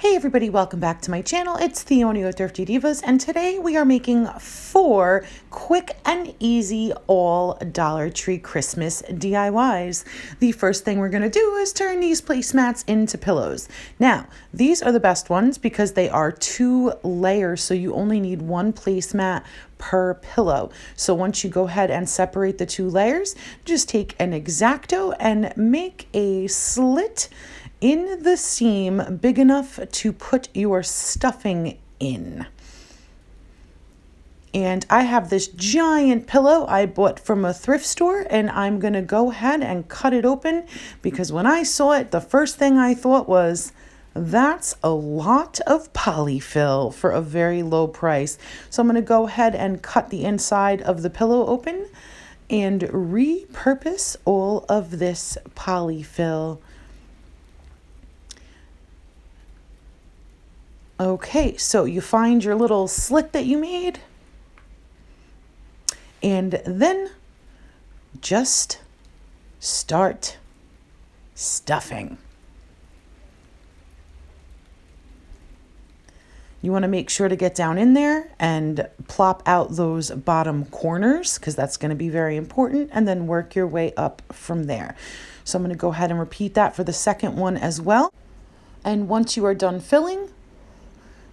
Hey everybody, welcome back to my channel. It's Theonie with Thrifty Divas, and today we are making 4 quick and easy all Dollar Tree Christmas DIYs. The first thing we're going to do is turn these placemats into pillows. Now, these are the best ones because they are 2 layers, so you only need 1 placemat per pillow. So once you go ahead and separate the 2 layers, just take an X-Acto and make a slit in the seam big enough to put your stuffing in. And I have this giant pillow I bought from a thrift store, and I'm going to go ahead and cut it open because when I saw it, the first thing I thought was, that's a lot of polyfill for a very low price. So I'm going to go ahead and cut the inside of the pillow open and repurpose all of this polyfill. Okay, so you find your little slit that you made, and then just start stuffing. You want to make sure to get down in there and plop out those bottom corners because that's going to be very important, and then work your way up from there. So I'm going to go ahead and repeat that for the second one as well. And once you are done filling,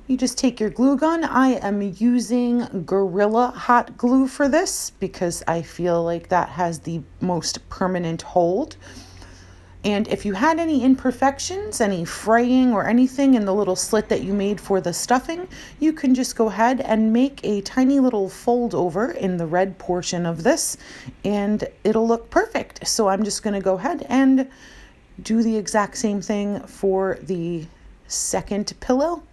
you just take your glue gun. I am using Gorilla Hot Glue for this because I feel like that has the most permanent hold. And if you had any imperfections, any fraying or anything in the little slit that you made for the stuffing, you can just go ahead and make a tiny little fold over in the red portion of this and it'll look perfect. So I'm just going to go ahead and do the exact same thing for the second pillow.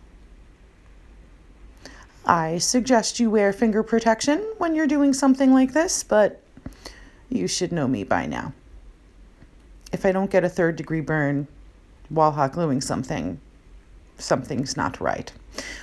I suggest you wear finger protection when you're doing something like this, but you should know me by now. If I don't get a 3rd-degree burn while hot gluing something, something's not right.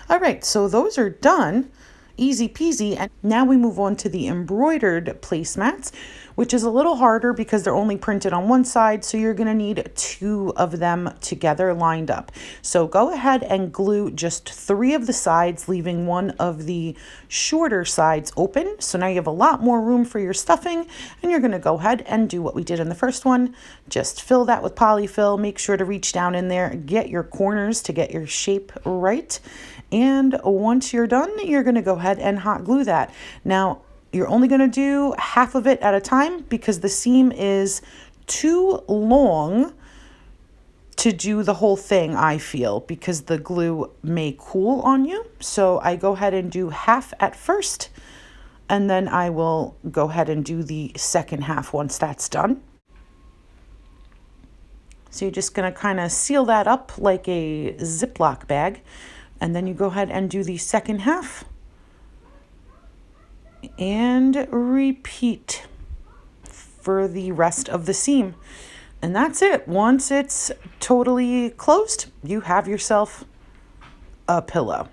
All right, so those are done. Easy peasy. And now we move on to the embroidered placemats, which is a little harder because they're only printed on one side. So you're going to need 2 of them together lined up. So go ahead and glue just 3 of the sides, leaving 1 of the shorter sides open. So now you have a lot more room for your stuffing, and you're going to go ahead and do what we did in the first one. Just fill that with polyfill. Make sure to reach down in there, get your corners to get your shape right. And once you're done, you're going to go ahead and hot glue that. Now, you're only going to do half of it at a time because the seam is too long to do the whole thing, I feel, because the glue may cool on you. So I go ahead and do half at first, and then I will go ahead and do the second half once that's done. So you're just going to kind of seal that up like a Ziploc bag. And then you go ahead and do the second half and repeat for the rest of the seam. And that's it. Once it's totally closed, you have yourself a pillow.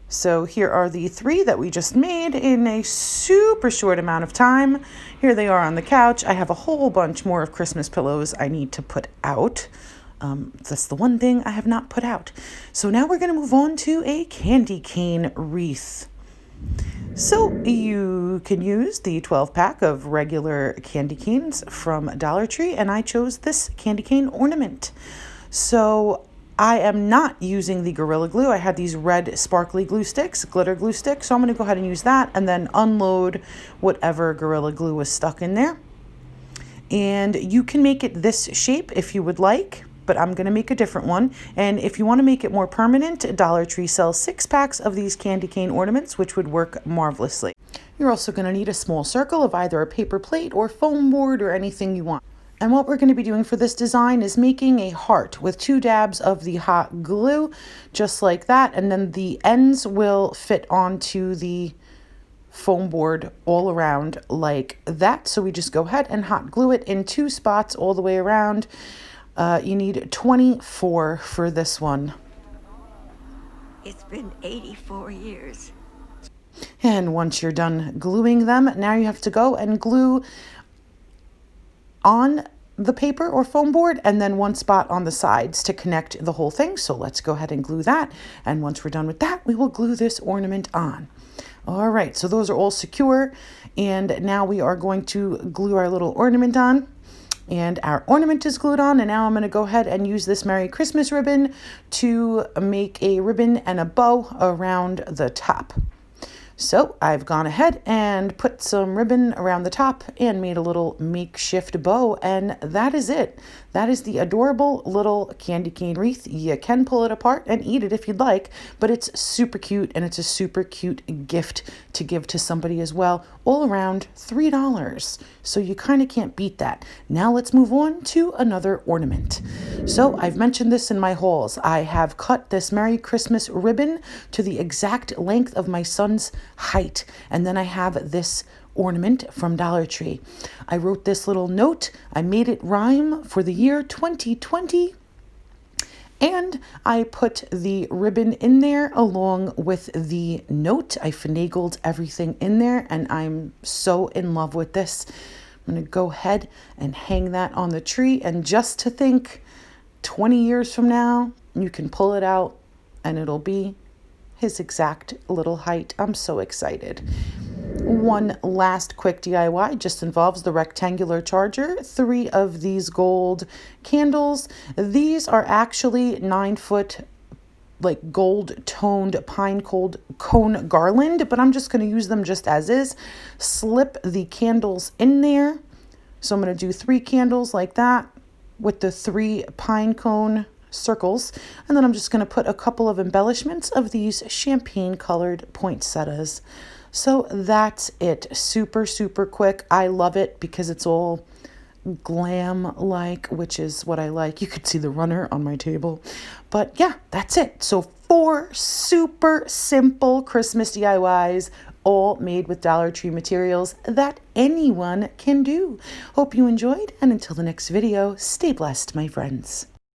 So here are the 3 that we just made in a super short amount of time. Here they are on the couch. I have a whole bunch more of Christmas pillows I need to put out. That's the one thing I have not put out. So now we're going to move on to a candy cane wreath. So you can use the 12-pack of regular candy canes from Dollar Tree, and I chose this candy cane ornament. So I am not using the Gorilla Glue. I had these red sparkly glue sticks, glitter glue sticks, so I'm going to go ahead and use that and then unload whatever Gorilla Glue was stuck in there. And you can make it this shape if you would like, but I'm going to make a different one. And if you want to make it more permanent, Dollar Tree sells 6 packs of these candy cane ornaments, which would work marvelously. You're also going to need a small circle of either a paper plate or foam board or anything you want. And what we're going to be doing for this design is making a heart with 2 dabs of the hot glue, just like that. And then the ends will fit onto the foam board all around like that. So we just go ahead and hot glue it in 2 spots all the way around. You need 24 for this one. It's been 84 years. And once you're done gluing them, now you have to go and glue on the paper or foam board, and then one spot on the sides to connect the whole thing. So let's go ahead and glue that. And once we're done with that, we will glue this ornament on. All right, so those are all secure. And now we are going to glue our little ornament on. And our ornament is glued on, and now I'm going to go ahead and use this Merry Christmas ribbon to make a ribbon and a bow around the top. So I've gone ahead and put some ribbon around the top and made a little makeshift bow, and that is it. That is the adorable little candy cane wreath. You can pull it apart and eat it if you'd like, but it's super cute, and it's a super cute gift to give to somebody as well. All around $3. So you kind of can't beat that. Now let's move on to another ornament. So I've mentioned this in my hauls. I have cut this Merry Christmas ribbon to the exact length of my son's height. And then I have this ornament from Dollar Tree. I wrote this little note. I made it rhyme for the year 2020. And I put the ribbon in there along with the note. I finagled everything in there, and I'm so in love with this. I'm going to go ahead and hang that on the tree. And just to think, 20 years from now, you can pull it out and it'll be his exact little height. I'm so excited. One last quick DIY just involves the rectangular charger, 3 of these gold candles. These are actually 9-foot like gold toned pine cone garland, but I'm just going to use them just as is. Slip the candles in there. So I'm going to do 3 candles like that with the 3 pine cone circles, and then I'm just going to put a couple of embellishments of these champagne colored poinsettias. So that's it. Super, super quick. I love it because it's all glam-like, which is what I like. You could see the runner on my table. But yeah, that's it. So 4 super simple Christmas DIYs, all made with Dollar Tree materials that anyone can do. Hope you enjoyed, and until the next video, stay blessed, my friends.